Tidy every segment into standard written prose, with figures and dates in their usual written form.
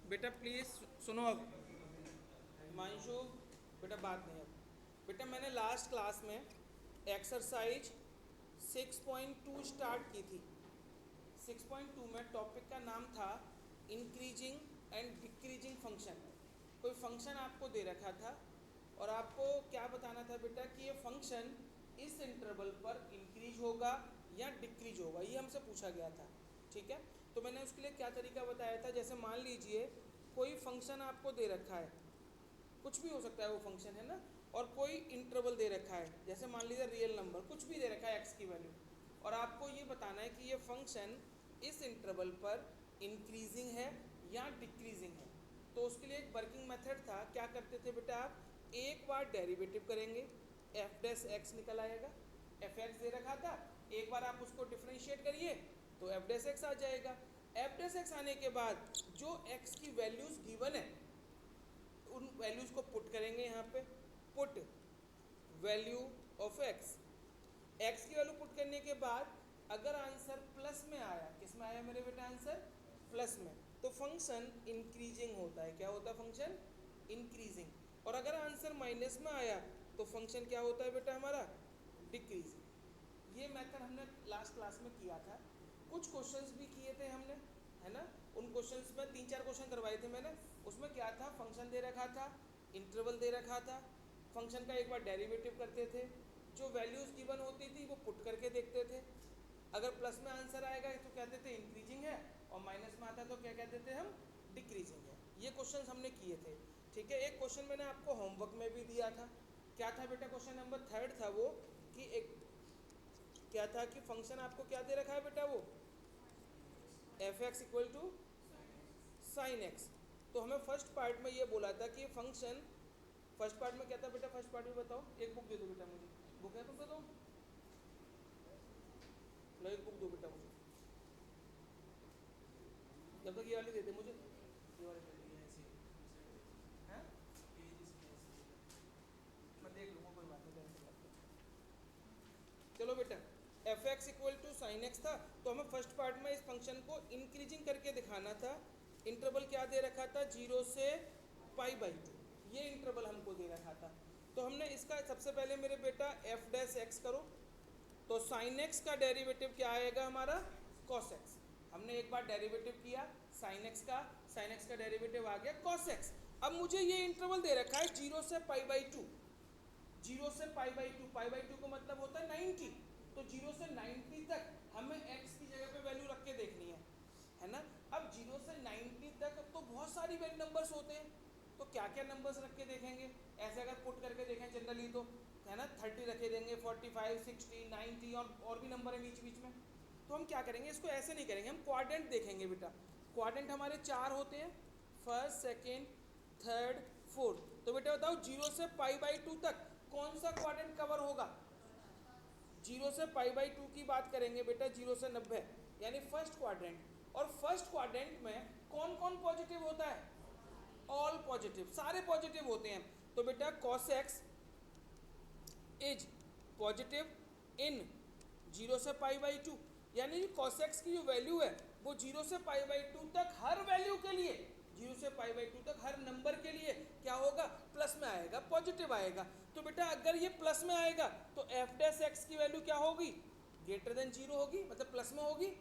बेटा प्लीज़ सुनो अब। हिमांशु, बेटा बात नहीं अब। बेटा मैंने लास्ट क्लास में एक्सरसाइज 6.2 स्टार्ट की थी। 6.2 में टॉपिक का नाम था इंक्रीजिंग एंड डिक्रीजिंग फंक्शन। कोई फंक्शन आपको दे रखा था और आपको क्या बताना था बेटा कि ये फंक्शन इस इंटरवल पर इंक्रीज होगा या डिक्रीज होगा, ये हमसे पूछा गया था। ठीक है, तो मैंने उसके लिए क्या तरीका बताया था। जैसे मान लीजिए कोई फंक्शन आपको दे रखा है, कुछ भी हो सकता है वो फंक्शन, है ना, और कोई इंटरवल दे रखा है, जैसे मान लीजिए रियल नंबर कुछ भी दे रखा है एक्स की वैल्यू, और आपको ये बताना है कि ये फंक्शन इस इंटरवल पर इंक्रीजिंग है या डिक्रीजिंग है। तो उसके लिए एक वर्किंग मेथड था। क्या करते थे बेटा, आप एक बार डेरिवेटिव करेंगे, एफ डैश एक्स निकल आएगा। एफ एक्स दे रखा था, एक बार आप उसको डिफ्रेंशिएट करिए तो एफ डैश एक्स आ जाएगा। एफ डैश एक्स आने के बाद जो एक्स की वैल्यूज गिवन है उन वैल्यूज को पुट करेंगे यहाँ पे। Put value of x, x की वैल्यू पुट करने के बाद अगर आंसर प्लस में आया, किस में आया मेरे बेटा आंसर, प्लस में, तो फंक्शन इंक्रीजिंग होता है। क्या होता है फंक्शन, इंक्रीजिंग। और अगर आंसर माइनस में आया तो फंक्शन क्या होता है बेटा हमारा, डिक्रीजिंग। ये मेथड हमने लास्ट क्लास में किया था। कुछ क्वेश्चंस भी किए थे हमने, है ना। उन क्वेश्चंस में 3-4 क्वेश्चन करवाए थे मैंने। उसमें क्या था, फंक्शन दे रखा था, इंटरवल दे रखा था, फंक्शन का एक बार डेरिवेटिव करते थे, जो वैल्यूज गिवन होती थी वो पुट करके देखते थे। अगर प्लस में आंसर आएगा तो कहते थे इंक्रीजिंग है, और माइनस में आता तो क्या कहते थे हम, डिक्रीजिंग है। ये क्वेश्चंस हमने किए थे। ठीक है, एक क्वेश्चन मैंने आपको होमवर्क में भी दिया था। क्या था बेटा, क्वेश्चन नंबर 3 था वो, कि एक क्या था कि फंक्शन आपको क्या दे रखा है बेटा, वो f x equal to sine x. तो हमें फर्स्ट पार्ट में ये बोला था कि फंक्शन, फर्स्ट पार्ट में क्या था बेटा, फर्स्ट पार्ट में बताओ। एक बुक दे दो बेटा मुझे, बुक है तुमसे तो लो, एक बुक दो बेटा मुझे, जब तक ये वाली दे दे मुझे, ये वाली दे दे हैं, मैं देख लूँगा, कोई बात नहीं, टेंशन मत लो। चलो बेटा, f x equal to sine x था, तो हमें फर्स्ट पार्ट में इस फंक्शन को इंक्रीजिंग करके दिखाना था। इंटरवल क्या दे रखा था, 0 से π/2, ये इंटरवल हमको दे रखा था। तो हमने इसका सबसे पहले मेरे बेटा एफ डैश एक्स करो, तो साइन एक्स का डेरिवेटिव क्या आएगा हमारा, कॉस एक्स। हमने एक बार डेरिवेटिव किया साइन एक्स का, साइन एक्स का डेरिवेटिव आ गया कॉस एक्स। अब मुझे ये इंटरवल दे रखा है 0 से π/2, 0 से π/2, π/2 का मतलब होता है 90। तो 0 से 90 तक हमें x की जगह पे वैल्यू रख के देखनी है ना। अब 0 से 90 तक तो बहुत सारी वैल्यू नंबर्स होते हैं, तो क्या क्या नंबर्स रख के देखेंगे। ऐसे अगर पुट करके देखें जनरली तो, है ना, 30 रखे देंगे, 45, 60, 90 और भी नंबर है बीच बीच में। तो हम क्या करेंगे, इसको ऐसे नहीं करेंगे, हम क्वाड्रेंट देखेंगे बेटा। क्वाड्रेंट हमारे 4 होते हैं, फर्स्ट, सेकेंड, थर्ड, फोर्थ। तो बेटा बताओ 0 से π/2 तक कौन सा क्वाड्रेंट कवर होगा। 0 से π/2 की बात करेंगे बेटा, 0 से 90, यानी फर्स्ट क्वाड्रेंट। और फर्स्ट क्वाड्रेंट में कौन कौन पॉजिटिव होता है, ऑल पॉजिटिव, सारे पॉजिटिव होते हैं। तो बेटा cos x is positive in 0 से π/2, यानी cos x की जो वैल्यू है वो 0 से π/2 तक हर वैल्यू के लिए, 0 से π/2 तक हर नंबर के लिए क्या होगा, प्लस में आएगा, पॉजिटिव आएगा। तो बेटा अगर ये प्लस में आएगा तो एफ डैश एक्स की वैल्यू क्या होगी, ग्रेटर देन 0 होगी, मतलब प्लस में होगी।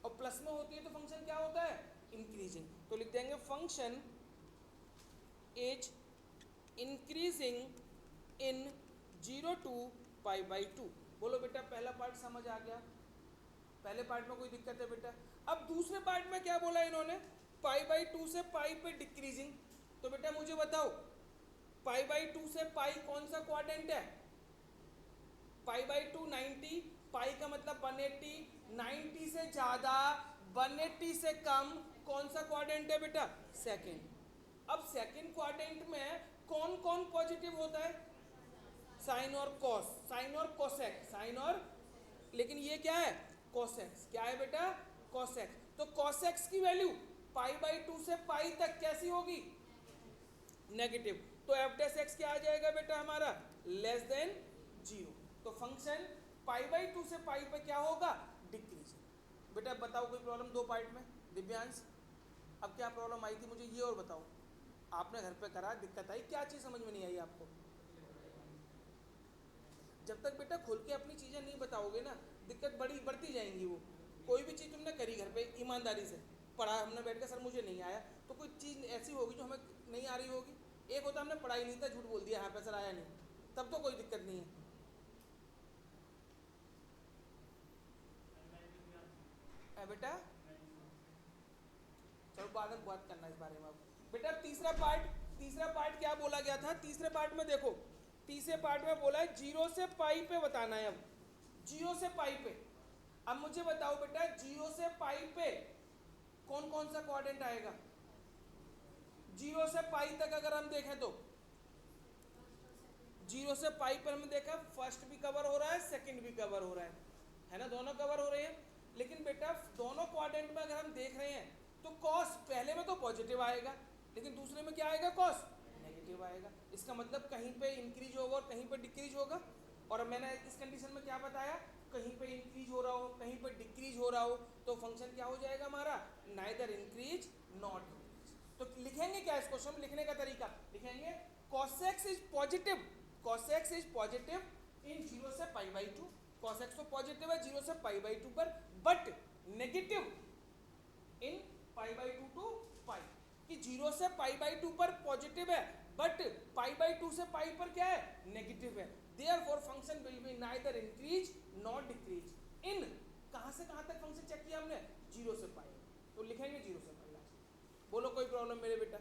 और प्लस में होती है तो फंक्शन क्या होता है, इंक्रीजिंग। तो लिख देंगे function is increasing in 0 to π/2। बोलो बेटा पहला पार्ट समझ आ गया, पहले पार्ट में कोई दिक्कत है बेटा। अब दूसरे पार्ट में क्या बोला इन्होंने, π/2 से पाई पे डिक्रीजिंग। तो बेटा मुझे बताओ π/2 से पाई कौन सा क्वाड्रेंट है, π/2 90, पाई का मतलब 180, 90 से ज़्यादा 180 से कम कौन सा क्वाड्रेंट है बेटा, सेकेंड। अब सेकेंड क्वाड्रेंट में कौन कौन पॉजिटिव होता है, साइन और कॉस, साइन और कोसेक, साइन और, लेकिन ये क्या है, कोसेक्स। क्या है बेटा, कोसेक्स। तो कोसेक्स की वैल्यू π/2 से पाई तक कैसी होगी, नेगेटिव। तो एफ डैश एक्स क्या आ जाएगा बेटा हमारा, लेस देन 0। तो फंक्शन π/2 से पाई पे क्या होगा, डिक्रीज। बेटा बताओ कोई प्रॉब्लम दो पार्ट में, दिव्यांश। अब क्या प्रॉब्लम आई थी मुझे ये और बताओ, आपने घर पे करा, दिक्कत आई, क्या चीज़ समझ में नहीं आई आपको? जब तक बेटा खुल के अपनी चीज़ें नहीं बताओगे ना, दिक्कत बढ़ती जाएंगी। वो कोई भी चीज़ तुमने करी घर पे ईमानदारी से, पढ़ा हमने बैठ के, सर मुझे नहीं आया, तो कोई चीज़ ऐसी होगी जो हमें नहीं आ रही होगी। एक होता हमने पढ़ाई नहीं था, झूठ बोल दिया, हाँ पे सर आया नहीं, तब तो कोई दिक्कत नहीं है। बेटा चलो बाद में बात करना इस बारे में। अब बेटा तीसरा पार्ट क्या बोला गया था? तीसरे पार्ट में देखो, तीसरे पार्ट में बोला है 0 से पाई पे बताना है। अब 0 से पाई पे, अब मुझे बताओ बेटा 0 से पाई पे कौन कौन सा क्वाड्रेंट आएगा? 0 से पाई तक अगर हम देखें तो 0 से पाई पर हमने देखा फर्स्ट भी कवर हो रहा है, सेकंड भी कवर हो रहा है ना, दोनों कवर हो रहे हैं। लेकिन बेटा दोनों क्वाड्रेंट में अगर हम देख रहे हैं तो कॉस पहले में तो पॉजिटिव आएगा, लेकिन दूसरे में क्या आएगा? कॉस नेगेटिव आएगा। इसका मतलब कहीं पे इंक्रीज होगा और कहीं पे डिक्रीज होगा। और मैंने इस कंडीशन में क्या बताया, कहीं पे इंक्रीज हो रहा हो कहीं पे डिक्रीज हो रहा हो तो फंक्शन क्या हो जाएगा हमारा? Neither increase not decrease. तो लिखेंगे क्या इस क्वेश्चन में? लिखने का तरीका लिखेंगे cos x is positive, cos x is positive in 0 से पाई बाई 2। cos x तो पॉजिटिव है 0 से पाई बाई 2 पर, but negative in pi by 2 to pi. कि 0 से पाई बाई 2 पर पॉजिटिव है, बट पाई बाई 2 से पाई पर क्या है? नेगेटिव है। Therefore function will be neither increase not decrease in, कहां से कहां तक फंक्शन चेक किया हमने? 0 से पाई। तो लिखेंगे 0 से पाई। बोलो कोई प्रॉब्लम मेरे बेटा?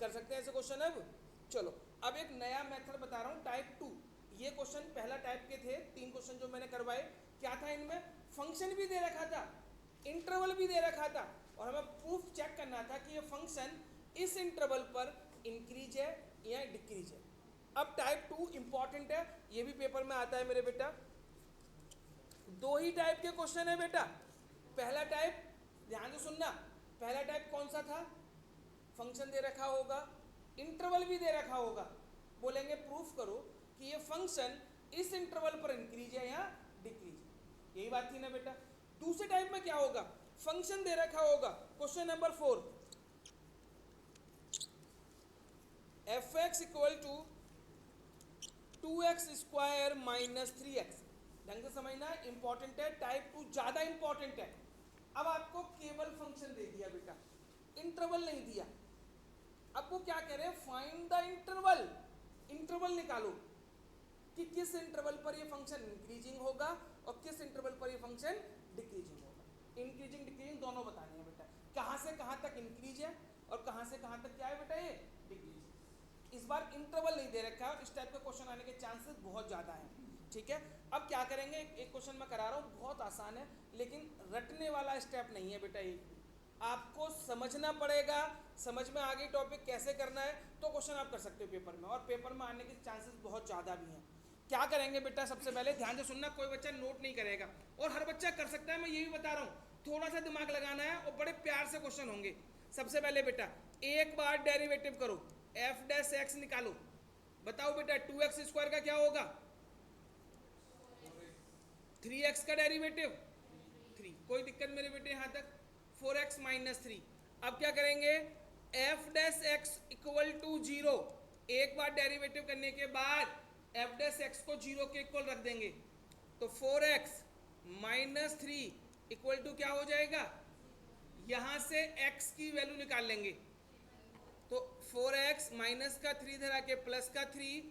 कर सकते हैं ऐसे क्वेश्चन। अब चलो, अब एक नया मेथड बता रहा हूँ, टाइप 2। ये क्वेश्चन पहला टाइप के थे, 3 क्वेश्चन जो मैंने करवाए, क्या था इनमें? फंक्शन भी दे रखा था, इंटरवल भी दे रखा था, और हमें प्रूफ चेक करना था कि ये फंक्शन इस इंटरवल पर इंक्रीज है या डिक्रीज है। अब टाइप 2 इंपॉर्टेंट है, ये भी पेपर में आता है मेरे बेटा। 2 ही टाइप के क्वेश्चन है बेटा। पहला टाइप, ध्यान से सुनना, पहला टाइप कौन सा था? फंक्शन दे रखा होगा, इंटरवल भी दे रखा होगा, बोलेंगे प्रूफ करो कि ये फंक्शन इस इंटरवल पर इंक्रीज है या डिक्रीज है। यही बात थी ना बेटा। दूसरे टाइप में क्या होगा? फंक्शन दे रखा होगा, question number 4, f x equal to 2x square minus 3x। ढंग से समझना, इंपॉर्टेंट है, टाइप 2 ज्यादा इंपॉर्टेंट है। अब आपको केवल फंक्शन दे दिया बेटा, इंटरवल नहीं दिया। अब वो क्या कह रहे हैं? फाइंड द इंटरवल, इंटरवल निकालो कि किस इंटरवल पर ये फंक्शन इंक्रीजिंग होगा और किस इंटरवल पर ये फंक्शन डिक्रीजिंग होगा। इंक्रीजिंग डिक्रीजिंग दोनों बताने हैं बेटा, कहां से कहां तक इंक्रीज है और कहां से कहां तक क्या है बेटा? ये डिक्रीज। इस बार इंटरवल नहीं दे रखा है, इस टाइप का क्वेश्चन आने के चांसेस बहुत ज़्यादा हैं। ठीक है, अब क्या करेंगे, एक क्वेश्चन मैं करा रहा हूँ, बहुत आसान है, लेकिन रटने वाला स्टेप नहीं है बेटा। एक आपको समझना पड़ेगा, समझ में आ गई टॉपिक कैसे करना है तो क्वेश्चन आप कर सकते हो पेपर में, और पेपर में आने के चांसेस बहुत ज़्यादा भी हैं। क्या करेंगे बेटा? सबसे पहले ध्यान से सुनना, कोई बच्चा नोट नहीं करेगा और हर बच्चा कर सकता है, मैं ये भी बता रहा हूँ। थोड़ा सा दिमाग लगाना है और बड़े प्यार से क्वेश्चन होंगे। सबसे पहले बेटा एक बार डेरिवेटिव करो, एफ डैश एक्स निकालो। बताओ बेटा 2x स्क्वायर का क्या होगा? 3x का डेरिवेटिव 3। कोई दिक्कत मेरे बेटे यहाँ तक? 4x minus 3। अब क्या करेंगे? F dash x equal to 0। एक बार डेरिवेटिव करने के बाद एफ डैश एक्स को 0 के इक्वल रख देंगे, तो 4x माइनस 3 इक्वल टू क्या हो जाएगा? यहां से x की वैल्यू निकाल लेंगे, तो 4x माइनस का 3 धरा के प्लस का 3,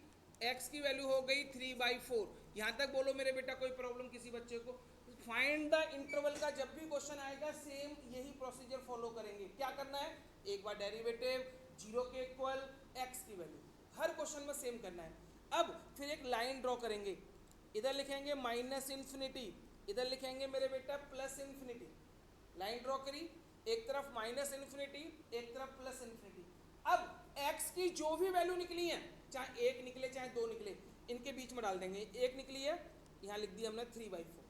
x की वैल्यू हो गई 3/4। यहां तक बोलो मेरे बेटा, कोई प्रॉब्लम किसी बच्चे को? फाइंड द इंटरवल का जब भी क्वेश्चन आएगा सेम यही प्रोसीजर फॉलो करेंगे। क्या करना है? एक बार डेरिवेटिव 0 के इक्वल x की वैल्यू, हर क्वेश्चन में सेम करना है। अब फिर एक लाइन ड्रॉ करेंगे, इधर लिखेंगे माइनस इन्फिनिटी, इधर लिखेंगे मेरे बेटा प्लस इन्फिनिटी। लाइन ड्रॉ करी, एक तरफ माइनस इन्फिनिटी एक तरफ प्लस इन्फिनिटी। अब x की जो भी वैल्यू निकली है, चाहे 1 निकले चाहे 2 निकले, इनके बीच में डाल देंगे। 1 निकली है, यहाँ लिख दिया हमने 3/4।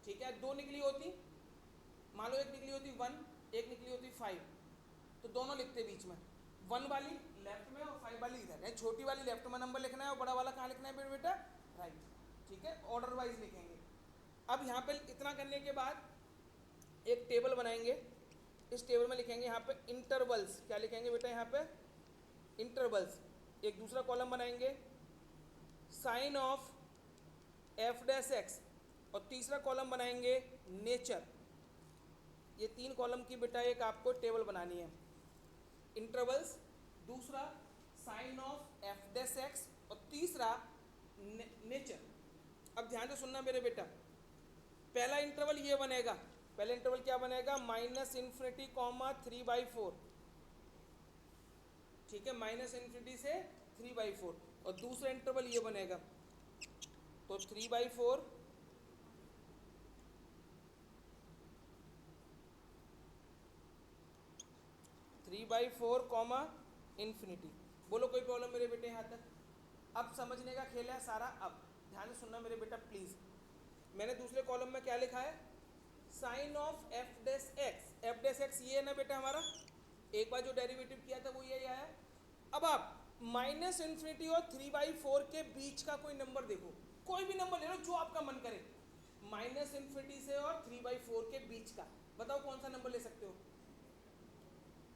ठीक है, 2 निकली होती, मान लो 1 निकली होती 1, 1 निकली होती 5, तो दोनों लिखते बीच में, 1 वाली लेफ्ट में और 5 वाली इधर है। छोटी वाली लेफ्ट में नंबर लिखना है और बड़ा वाला कहाँ लिखना है बेटा? राइट। ठीक है, ऑर्डर वाइज लिखेंगे। अब यहाँ पे इतना करने के बाद एक टेबल बनाएंगे, इस टेबल में लिखेंगे यहाँ पे इंटरवल्स, क्या लिखेंगे बेटा यहाँ पे इंटरवल्स। एक दूसरा कॉलम बनाएंगे sign of f dash x, और तीसरा कॉलम बनाएंगे नेचर। ये 3 कॉलम की बेटा एक आपको टेबल बनानी है, इंटरवल्स, दूसरा sign of f dash x, और तीसरा नेचर। अब ध्यान से सुनना मेरे बेटा, पहला इंटरवल ये बनेगा, पहला इंटरवल क्या बनेगा -∞, 3/4, ठीक है, -∞ से 3/4, और दूसरा इंटरवल ये बनेगा तो 3/4 कॉमा इन्फिनिटी। बोलो कोई प्रॉब्लम मेरे बेटे यहाँ तक? अब समझने का खेल है सारा। अब ध्यान से सुनना मेरे बेटा प्लीज, मैंने दूसरे कॉलम में क्या लिखा है sign of f dash x, f dash x ये है ना बेटा हमारा, एक बार जो डेरिवेटिव किया था वो यही आया। अब आप -∞ और 3/4 के बीच का कोई नंबर देखो, कोई भी नंबर ले लो जो आपका मन करे, -∞ से और 3/4 के बीच का, बताओ कौन सा नंबर ले सकते हो?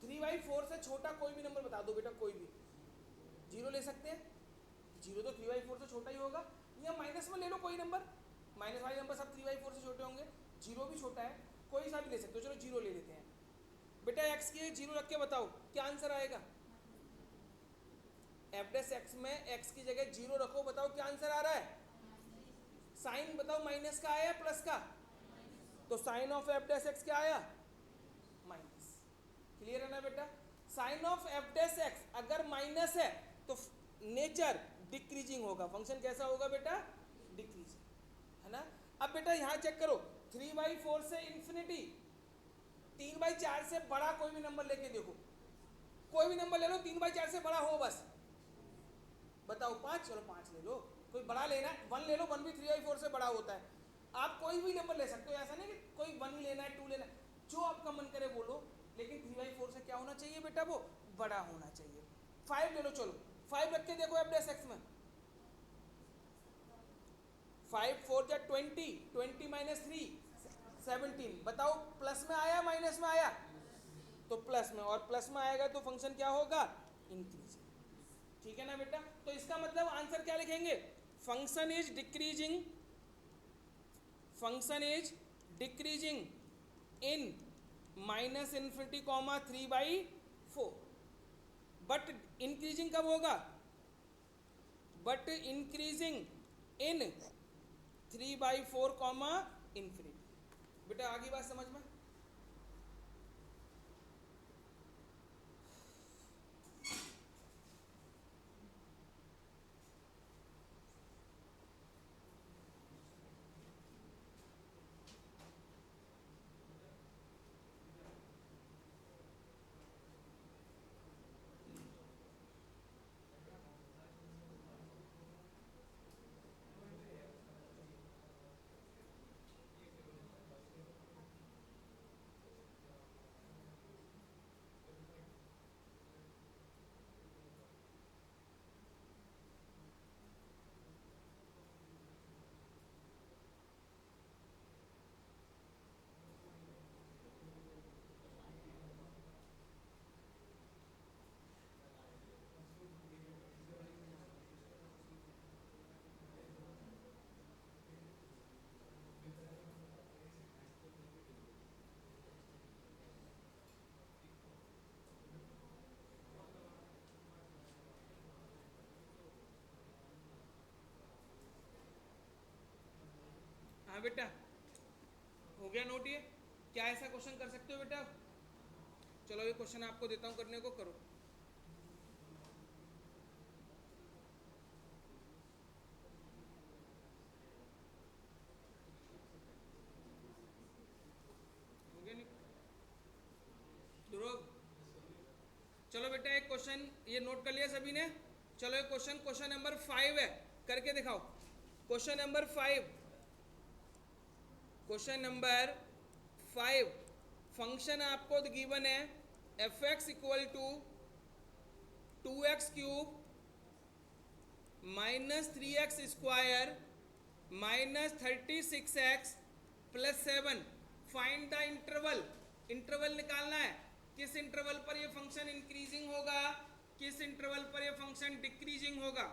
3/4 से छोटा कोई भी नंबर बता दो बेटा, कोई भी। 0 ले सकते हैं, 0 तो 3/4 से छोटा ही होगा, या माइनस में ले लो कोई नंबर, माइनस वाले नंबर सब 3/4 से छोटे होंगे, 0 भी छोटा है, कोई सा भी ले सकते हो। चलो 0 ले लेते हैं बेटा, x की 0 रख के बताओ क्या आंसर आएगा। एफ डैश एक्स में x की जगह 0 रखो, बताओ क्या आंसर आ रहा है। साइन बताओ माइनस का आया प्लस का, तो sign of f dash x क्या आया माइनस। क्लियर है ना बेटा? Sign of f dash x अगर माइनस है तो नेचर डिक्रीजिंग होगा, फंक्शन कैसा होगा बेटा डिक्रीजिंग, है ना। अब बेटा यहाँ चेक करो, 3/4 से इन्फिनिटी, 3/4 से बड़ा कोई भी नंबर लेके देखो, कोई भी नंबर ले लो 3/4 से बड़ा हो बस, बताओ 5, चलो 5 ले लो, कोई बड़ा लेना है 1 ले लो, 1 भी 3/4 से बड़ा होता है। आप कोई भी नंबर ले सकते हो, ऐसा नहीं कि कोई 1 ही लेना है 2 लेना है, जो आपका मन करे बोलो, लेकिन 3/4 से क्या होना चाहिए बेटा वो बड़ा होना चाहिए। 5 ले लो, चलो 5 रख के देखो एफ डैश एक्स में, 5 4 जा 20, 20 - 3 17, बताओ प्लस में आया माइनस में आया, तो प्लस में, और प्लस में आएगा तो फंक्शन क्या होगा इंक्रीजिंग, ठीक है ना बेटा। तो इसका मतलब आंसर क्या लिखेंगे, function is decreasing, function is decreasing in -∞, 3/4, but increasing कब होगा, बट इंक्रीजिंग इन 3/4 इन्फिनिटी। बेटा आगे बात समझ में? हाँ बेटा हो गया नोट, ये क्या ऐसा क्वेश्चन कर सकते हो बेटा? चलो ये क्वेश्चन आपको देता हूँ करने को, करो। हो गया नहीं ध्रुव? चलो बेटा एक क्वेश्चन ये नोट कर लिया सभी ने, चलो एक क्वेश्चन नंबर 5 है, करके दिखाओ। Question number 5, question number 5, function आपको गिवन है f x equal to 2x³ -3x² -36x + 7, find the interval interval निकालना है, किस इंटरवल पर ये फंक्शन इंक्रीजिंग होगा, किस इंटरवल पर ये फंक्शन डिक्रीजिंग होगा।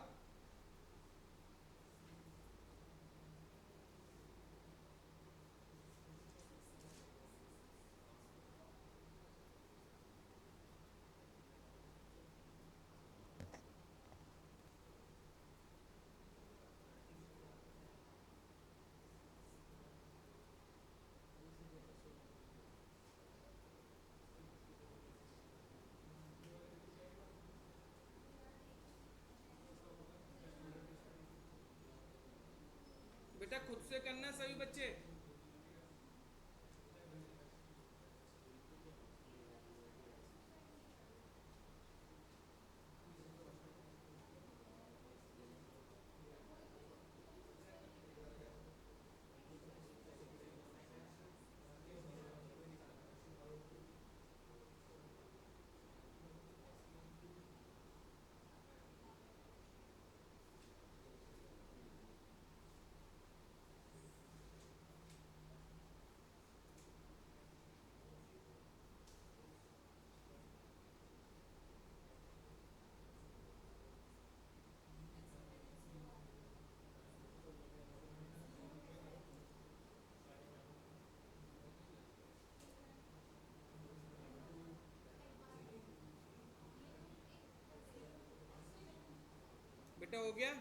बेटा खुद से करना सभी बच्चे। बेटा हो गया।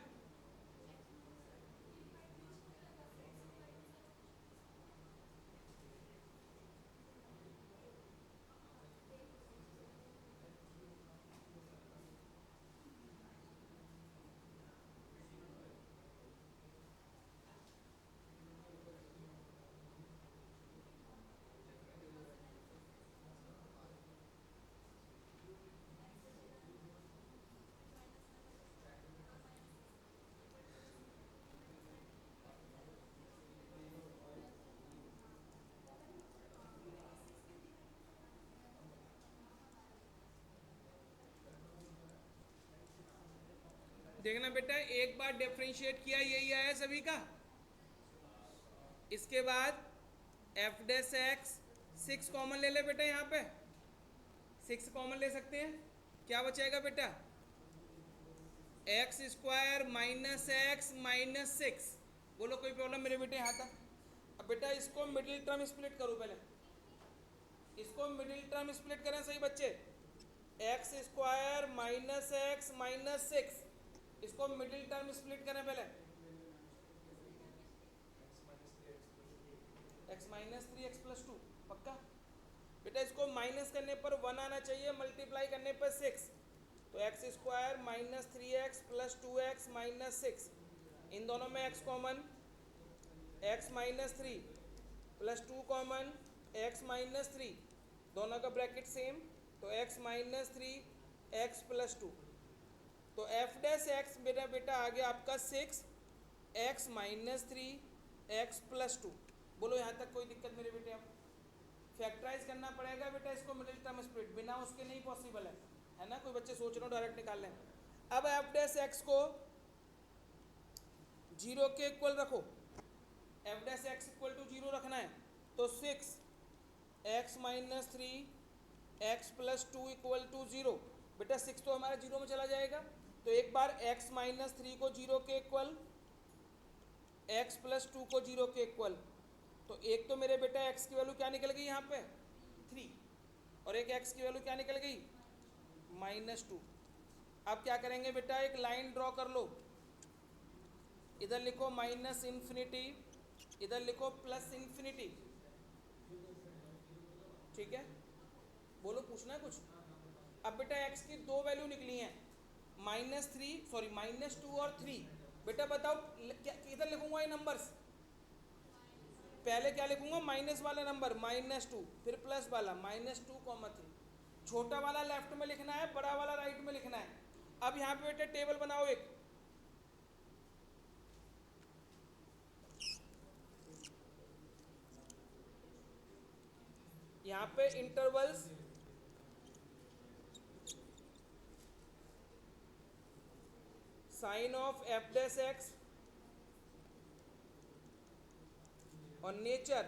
देखना बेटा, एक बार डिफरेंशिएट किया यही आया सभी का। इसके बाद एफ डैश एक्स 6 कॉमन ले ले बेटा, यहाँ पे 6 कॉमन ले सकते हैं। क्या बचेगा बेटा, x square minus x minus 6। बोलो कोई प्रॉब्लम मेरे बेटे यहाँ तक। अब बेटा इसको मिडिल टर्म स्प्लिट करो, पहले इसको मिडिल टर्म स्प्लिट करें सही बच्चे। X square minus x minus 6, इसको मिडिल टर्म स्प्लिट करें पहले। एक्स माइनस 3 एक्स प्लस 2 पक्का बेटा। इसको माइनस करने पर 1 आना चाहिए, मल्टीप्लाई करने पर 6। तो x square minus 3x plus 2x minus 6, इन दोनों में x common, x minus 3 plus 2 common, x minus 3, दोनों का ब्रैकेट सेम, तो x माइनस 3 एक्स प्लस 2। तो एफ डैश एक्स मेरा बेटा आ गया आपका 6 एक्स माइनस 3 एक्स प्लस 2। बोलो यहाँ तक कोई दिक्कत मेरे बेटे। अब फैक्टराइज करना पड़ेगा बेटा इसको मिडिल टर्म स्प्लिट, बिना उसके नहीं पॉसिबल है ना। कोई बच्चे सोच रहे हो डायरेक्ट निकाल लें। अब एफ डैश एक्स को 0 के इक्वल रखो, f dash x equal to 0 रखना है। तो 6 x minus 3 x plus 2 equal to 0। बेटा 6 तो हमारा 0 में चला जाएगा, तो एक बार x माइनस 3 को 0 के इक्वल, x प्लस 2 को 0 के इक्वल। तो एक तो मेरे बेटा x की वैल्यू क्या निकल गई यहाँ पे 3, और एक x की वैल्यू क्या निकल गई -2। अब क्या करेंगे बेटा, एक लाइन ड्रॉ कर लो, इधर लिखो माइनस इन्फिनिटी, इधर लिखो प्लस इन्फिनिटी। ठीक है, बोलो पूछना है कुछ। अब बेटा x की दो वैल्यू निकली हैं, -2 और 3। बेटा बताओ क्या इधर लिखूंगा ये नंबर्स, पहले क्या लिखूंगा माइनस वाला नंबर -2, फिर प्लस वाला -2, 3। छोटा वाला लेफ्ट में लिखना है, बड़ा वाला राइट में लिखना है। अब यहाँ पे बेटा टेबल बनाओ एक, यहाँ पे intervals sign of f dash x और नेचर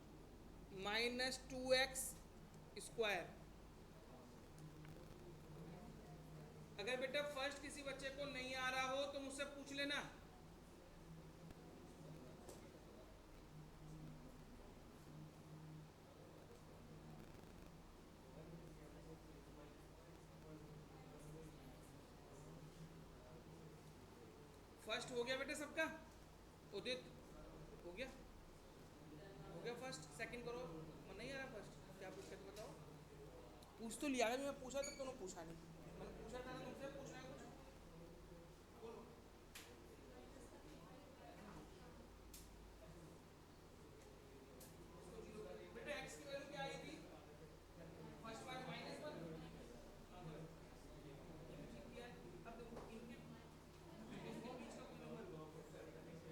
-2x²। अगर बेटा फर्स्ट किसी बच्चे को नहीं आ रहा हो तो मुझसे पूछ लेना। फर्स्ट हो गया बेटा सबका? उदित हो गया? हो गया फर्स्ट? सेकंड करो। नहीं आ रहा फर्स्ट? क्या पूछ के तो बताओ। पूछ तो लिया मैं पूछा तब तो पूछा नहीं। मैंने पूछा था ना तुमसे, पूछना है कुछ? बोलो। बेटा एक्स की वैल्यू क्या आई थी फर्स्ट वाले? -1। ठीक किया है। अब देखो इनके बीच का कोई नंबर -1 से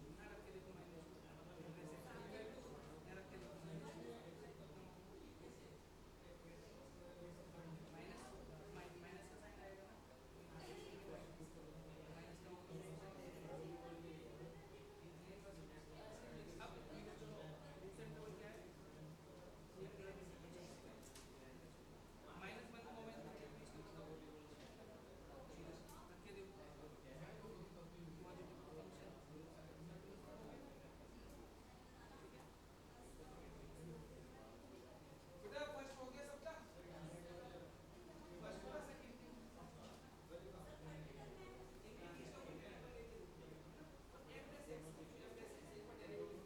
यहाँ रख के देखो, यहाँ रख के देखो, माइनस का साइन आएगा ना, माइनस का अब दूसरा इंटरवल क्या है? -1 को मैं बीच का बताओ, रख के देखो पॉजिटिव फंक्शन। बेटा फर्स्ट हो गया सबका? फर्स्ट और सेकंड इनके बीच का कोई नंबर लेके देखो, है ना? तो f डेस x कुछ f डेस x एक बार डेरिवेटिव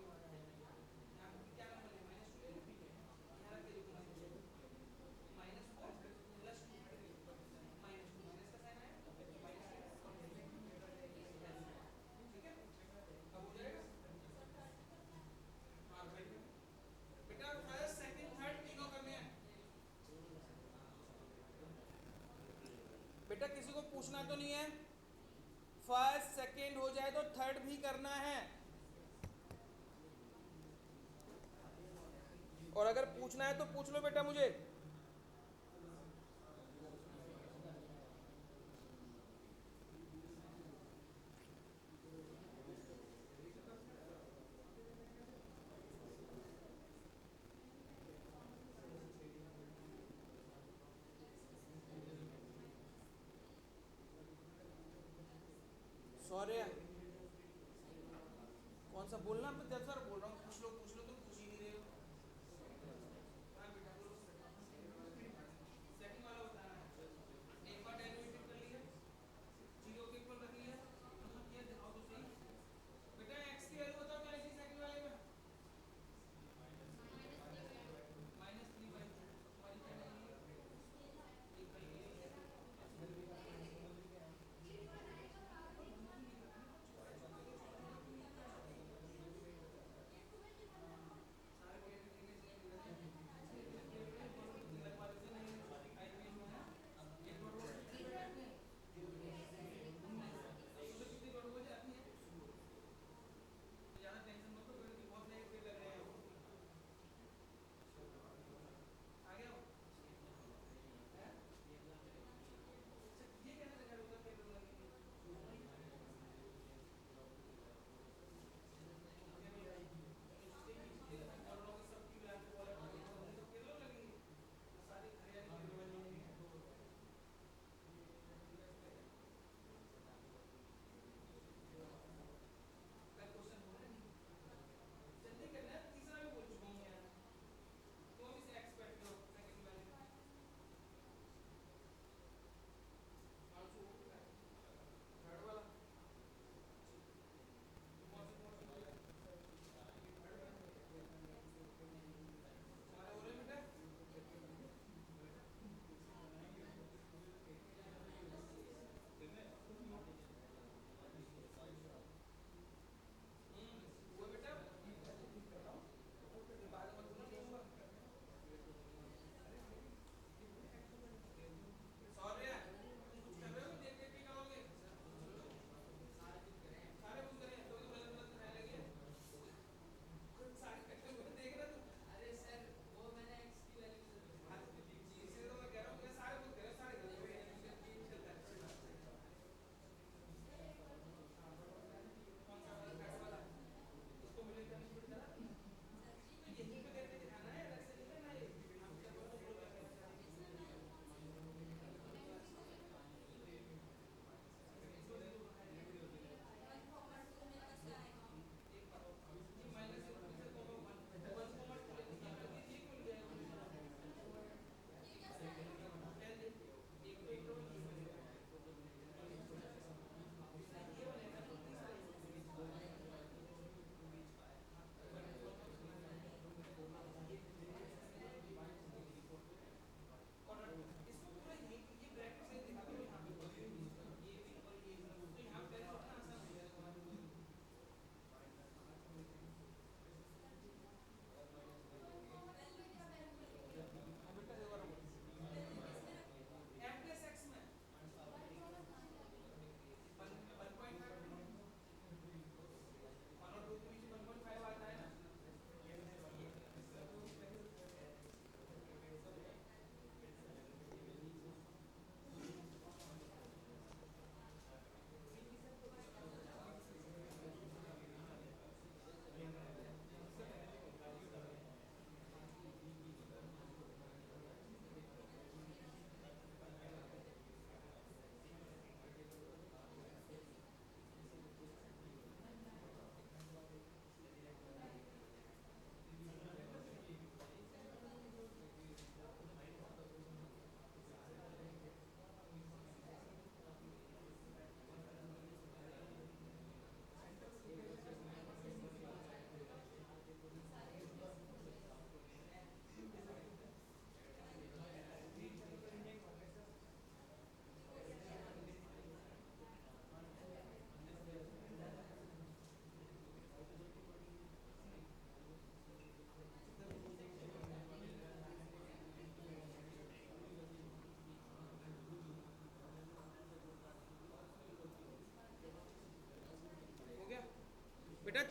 यहाँ पे क्या नंबर ले? -2 ले लो, यहाँ रख के देखो -4 +2 -2 माइनस का साइन आया, ठीक है? अब हो जाएगा। हाँ भाई बेटा फर्स्ट सेकंड थर्ड तीनों करने हैं। बेटा किसी को पूछना तो नहीं है? फर्स्ट सेकंड हो जाए तो थर्ड भी करना है। और अगर पूछना है तो पूछ लो बेटा मुझे। सॉरी कौन सा बोलना? मैं 10 बार बोल रहा हूँ पूछ लो तुम पूछ ही नहीं रहे हो। हाँ बेटा बोलो। सेकंड वाला बताना है। एक बार डेरिवेटिव कर लिया, 0 के इक्वल रख लिया, ये दिखाओ तो सही। बेटा x की वैल्यू बताओ क्या लिखी सेकंड वाले में? -3/2 तुम्हारी क्या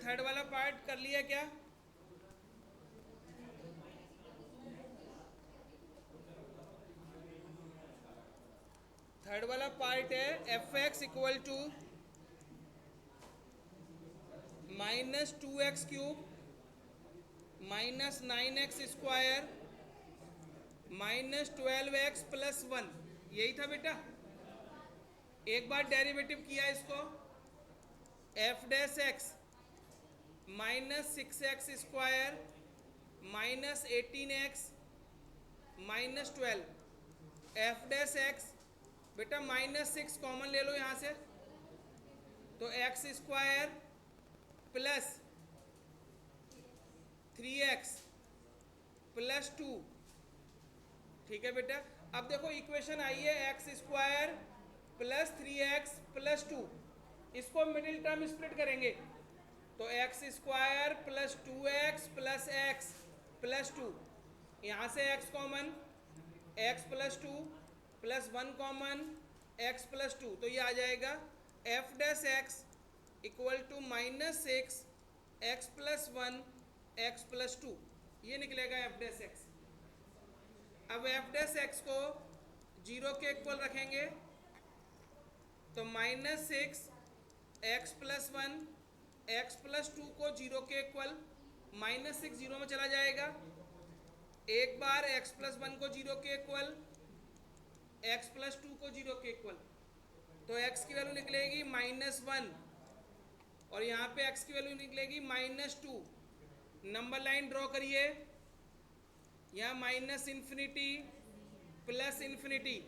थर्ड वाला पार्ट कर लिया क्या? थर्ड वाला पार्ट है f x equal to minus 2x cube minus 9x square minus 12x plus 1, यही था बेटा। एक बार डेरिवेटिव किया इसको, f dash x minus 6x square minus 18x minus 12, f dash x बेटा माइनस 6 कॉमन ले लो यहाँ से, तो x square plus 3x plus 2, ठीक है बेटा। अब देखो इक्वेशन आई है x square plus 3x plus 2, इसको मिडिल टर्म स्प्लिट करेंगे तो x square plus 2x plus x plus 2, यहाँ से x common, x plus 2 plus 1 common, x plus 2, तो ये आ जाएगा f dash x equal to minus 6 x plus 1 x plus 2, ये निकलेगा एफ डैश एक्स। अब एफ डैश एक्स को 0 के इक्वल रखेंगे तो minus 6 x plus 1 x plus 2 को 0 के इक्वल, माइनस 6 0 में चला जाएगा, एक बार x प्लस 1 को 0 के इक्वल, x प्लस 2 को 0 के इक्वल, तो x की वैल्यू निकलेगी माइनस 1 और यहाँ पे x की वैल्यू निकलेगी माइनस 2। नंबर लाइन ड्रॉ करिए, यहाँ माइनस इन्फिनिटी प्लस इन्फिनिटी,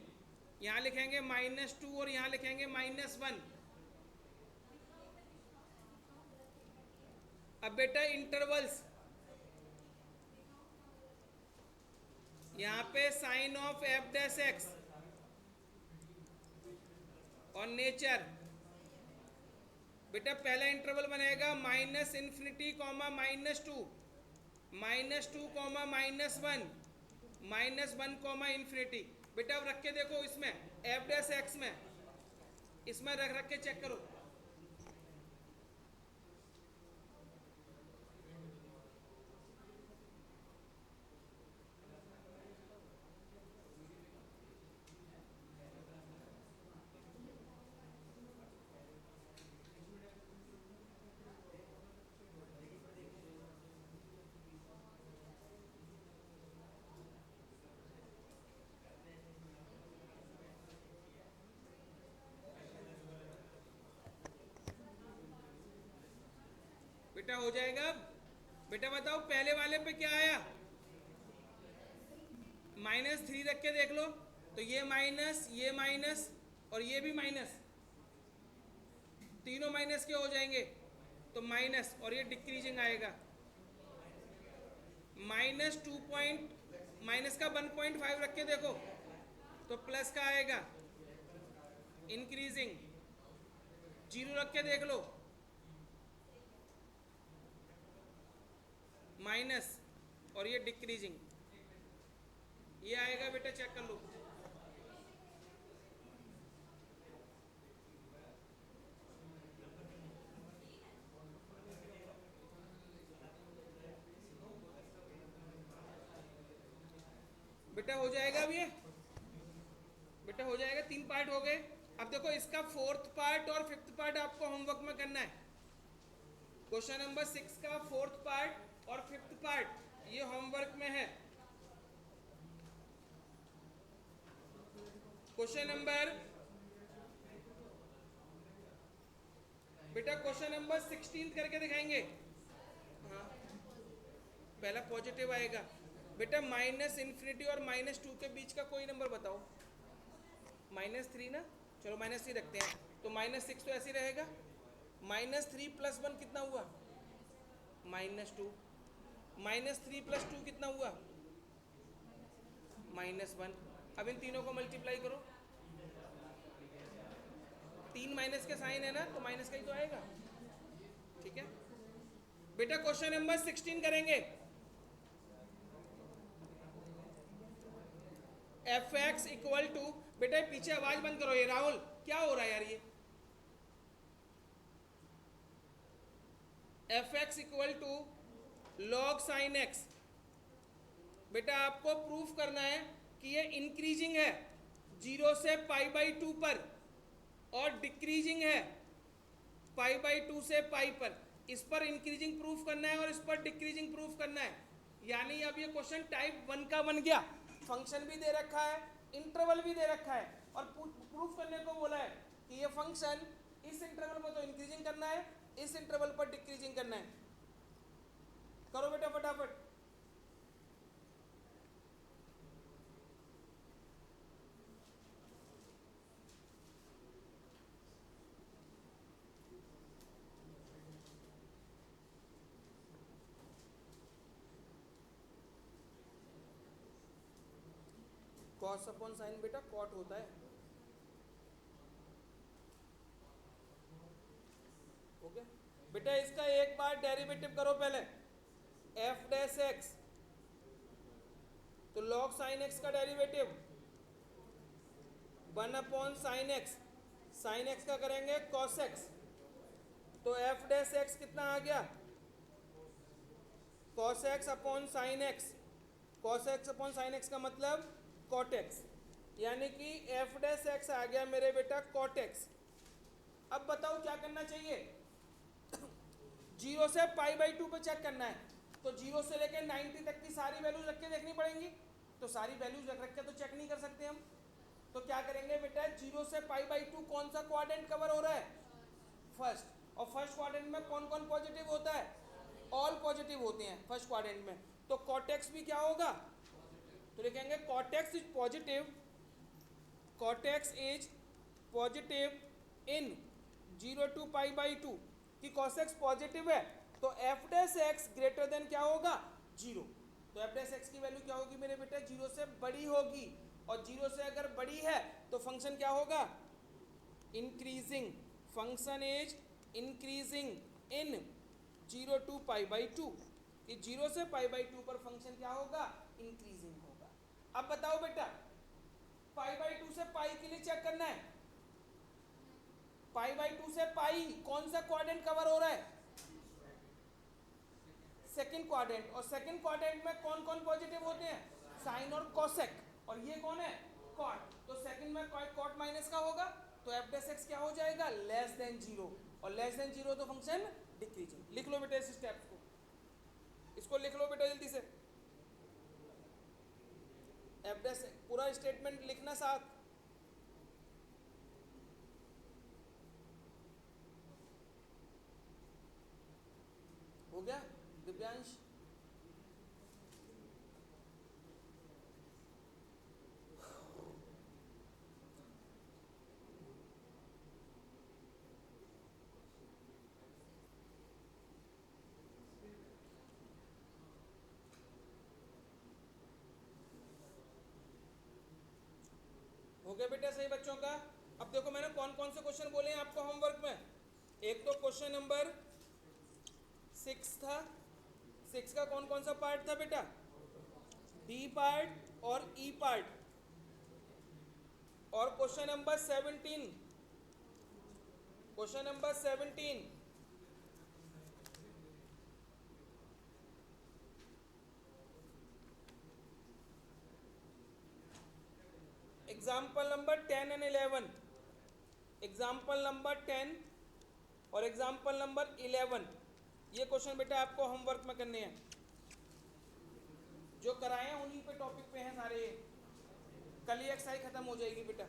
यहाँ लिखेंगे माइनस 2 और यहाँ लिखेंगे माइनस 1। अब बेटा इंटरवल्स, यहाँ पे sign of f dash x और नेचर, बेटा पहला इंटरवल बनेगा minus infinity comma minus 2, minus 2 comma minus 1, minus 1 comma infinity. बेटा अब रख के देखो इसमें एफ डैश एक्स में, इसमें रख के चेक करो, बेटा हो जाएगा। बेटा बताओ पहले वाले पे क्या आया, माइनस 3 रख के देख लो, तो ये माइनस और ये भी माइनस, तीनों माइनस के हो जाएंगे तो माइनस, और ये डिक्रीजिंग आएगा, माइनस 2 पॉइंट माइनस का 1.5 रख के देखो तो प्लस का आएगा, इंक्रीजिंग, 0 रख के देख लो माइनस, और ये डिक्रीजिंग, ये आएगा बेटा, चेक कर लो। बेटा हो जाएगा अब ये, बेटा हो जाएगा, 3 पार्ट हो गए। अब देखो इसका 4th पार्ट और 5th पार्ट आपको होमवर्क में करना है। क्वेश्चन नंबर 6 का 4th पार्ट और 5th पार्ट ये होमवर्क में है। क्वेश्चन नंबर, बेटा क्वेश्चन नंबर 16 करके दिखाएंगे। हाँ पहला पॉजिटिव आएगा। बेटा माइनस इन्फिनिटी और माइनस 2 के बीच का कोई नंबर बताओ। -3 ना, चलो -3 रखते हैं, तो -6 तो ऐसे ही रहेगा। -3 + 1 कितना हुआ, -2, -3 + 2 कितना हुआ, -1। अब इन तीनों को मल्टीप्लाई करो, 3 माइनस के साइन है ना, तो माइनस का ही तो आएगा, ठीक है। बेटा क्वेश्चन नंबर 16 करेंगे। f(x) इक्वल टू, बेटा पीछे आवाज बंद करो, ये राहुल, क्या हो रहा है यार ये। F x equal to log sine x. बेटा आपको प्रूफ करना है कि ये इंक्रीजिंग है 0 से π/2 पर और डिक्रीजिंग है π/2 से पाई पर। इस पर इंक्रीजिंग प्रूफ करना है और इस पर डिक्रीजिंग प्रूफ करना है। यानी अब ये क्वेश्चन टाइप 1 का बन गया। फंक्शन भी दे रखा है, इंटरवल भी दे रखा है और प्रूफ करने को बोला है कि ये फंक्शन इस इंटरवल पर तो इंक्रीजिंग करना है, इस इंटरवल पर डिक्रीजिंग करना है। करो बेटा फटाफट। कॉस अपॉन साइन बेटा कॉट होता है। ओके बेटा इसका एक बार डेरिवेटिव करो पहले, एफ डैश एक्स तो लॉग साइन एक्स का derivative 1 upon sine x, sine x का करेंगे कॉस एक्स, तो एफ डैश एक्स कितना आ गया cos x upon sine x. Cos x upon sine x का मतलब कॉट एक्स, यानी कि एफ डैश एक्स आ गया मेरे बेटा कॉट एक्स। अब बताओ क्या करना चाहिए, 0 से π/2 पे चेक करना है, तो 0 से लेकर 90 तक की सारी वैल्यूज रख के देखनी पड़ेंगी। तो सारी वैल्यूज रख के तो चेक नहीं कर सकते हम, तो क्या करेंगे बेटा 0 से π/2 कौन सा क्वाड्रेंट कवर हो रहा है, फर्स्ट, और फर्स्ट क्वाड्रेंट में कौन कौन पॉजिटिव होता है, ऑल पॉजिटिव होते हैं फर्स्ट क्वाड्रेंट में। तो कॉटेक्स भी क्या होगा, तो लिखेंगे cortex is positive, cortex is positive in 0 to π/2 कि cos x पॉजिटिव है तो f dash x greater than क्या होगा 0। तो f डैश x की वैल्यू क्या होगी मेरे बेटे 0 से बड़ी होगी, और 0 से अगर बड़ी है तो फंक्शन क्या होगा increasing, function is increasing in 0 to π/2 कि 0 से π/2 पर फंक्शन क्या होगा इंक्रीजिंग होगा। अब बताओ बेटा π/2 से पाई के लिए चेक करना है, π/2 से पाई कौन सा क्वाड्रेंट कवर हो रहा है, सेकंड क्वाड्रेंट, और सेकंड क्वाड्रेंट में कौन कौन पॉजिटिव होते हैं साइन और कोसेक, और ये कौन है कॉट, तो सेकंड में कॉट माइनस का होगा तो एफ डैश एक्स क्या हो जाएगा लेस देन 0, और लेस देन 0 तो फंक्शन डिक्रीजिंग। लिख लो बेटा इस स्टेप्स को, इसको लिख लो बेटा जल्दी से, एफ डैश पूरा स्टेटमेंट लिखना साथ। हो गया दिव्यांश, हो गया बेटा सही बच्चों का। अब देखो मैंने कौन कौन से क्वेश्चन बोले हैं आपको होमवर्क में, एक तो क्वेश्चन नंबर 6 था, 6 का कौन कौन सा पार्ट था बेटा, डी पार्ट और ई पार्ट, और question number 17, question number 17 example number 10 and 11, example number 10 और एग्जाम्पल नंबर 11, ये क्वेश्चन बेटा आपको होमवर्क में करने हैं, जो कराए हैं उन्हीं पे टॉपिक पे हैं सारे, कल ही एक्सरसाइज खत्म हो जाएगी बेटा।